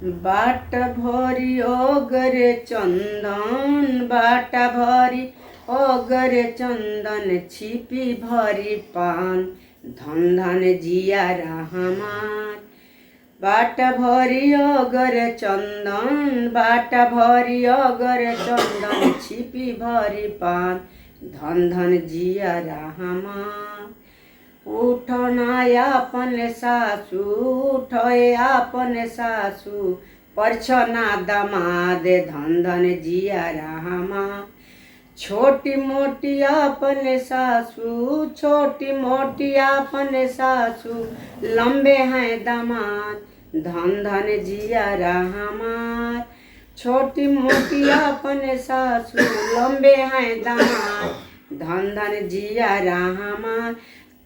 बाट भरी ओगरे चंदन, बाटा भरी ओगरे चंदन, छिपी भरी पान, धन धन जियारा हमार। बाटा भरी ओगरे चंदन, बाटा भरी ओगरे चंदन, छिपी भरी पान, धन धन जियारा हमार। उठो ना आपन सासू, उठो आपन सासू, परछ ना दमाद, धन धन जियारा हमार। छोटी मोटी आपन सासू, छोटी मोटी आपन सासू, लंबे हैं दामाद, धन धन जियारा हमार। छोटी मोटी आपन सासू, लंबे हैं दामाद, धन धन जियारा हमार।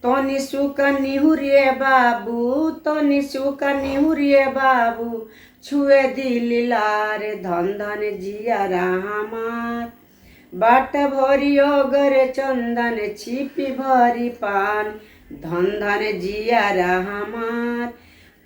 तनी सुका निहुरिए बाबू, तनी सुका निहुरिए बाबू, छुए दिल लार, धन धन जियारा हमार। बाट भरी ओगरे चंदन, छिपी भरी पान, धन धन जियारा हमार।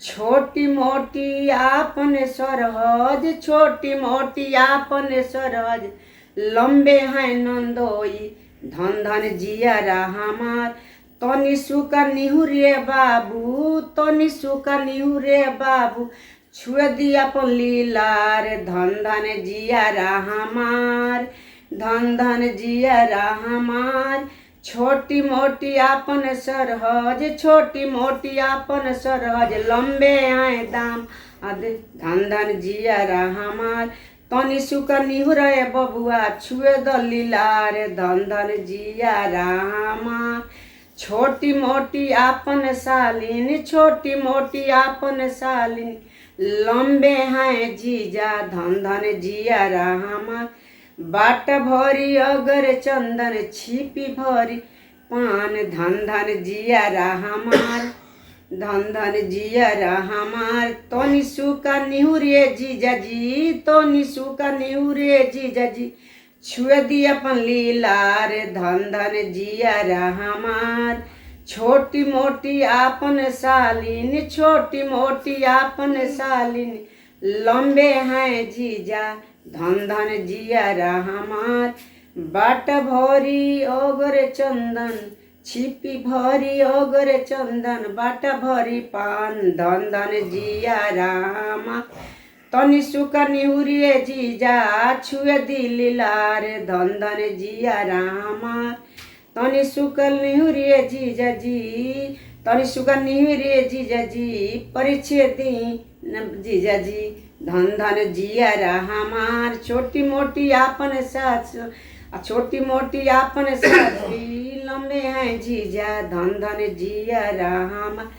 छोटी मोटी आपन सरहज, छोटी मोटी आपन सरहज, लंबे हैं नंदोई, धन धन जियारा हमार। तनी सुका निहुरे बाबू, तनी सुका निहुरे बाबू, छुए दिया अपन लीलार, धन धन जियारा हमार, धन धन जियारा हमार। छोटी मोटी आपन सरहज, छोटी मोटी आपन सरहज, लंबे आए दाम, धन धन जियारा हमार। तनी सुका निहुरे बबुआ, छुए द लीलार, धन धन जियारा हमार। छोटी मोटी आपन सालिन, छोटी मोटी आपन सालिन, लंबे हैं जीजा, धन धन जियारा हमार। बाट भरी अगर चंदन, छिपी भरी पान, धन धन जियारा हमार, धन धन जियारा हमार। तनी सुका निहुरे जीजा जी, तनी सुका निहुरे जीजा जी, छुए दी अपन लीलार, धन धन जियारा हमार। छोटी मोटी आपन सालिन, छोटी मोटी आपन सालिन, लंबे हैं जीजा, धन धन जियारा हमार। बाट भरी ओगरे चंदन, छिपी भरी ओगरे चंदन, बाट भरी पान, धन धन जियारा हमार। तनी सुका निहुरिए जीजा, छुए दिल लार, धन धन जियारा हमार। तनी सुका निहुरिए जीजा जी, तनी सुका निहुरिए जीजा जी, परिचय दी जीजा जी, धन धन जियारा हमार। छोटी मोटी आपन सास, छोटी मोटी आपन साथी, लंबे हैं जीजा, धन धन जियारा हमार।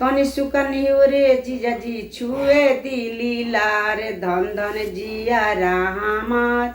तनी सुका निहुरे जीजा जी, छुए दिली लार, धन धन जियारा हमार।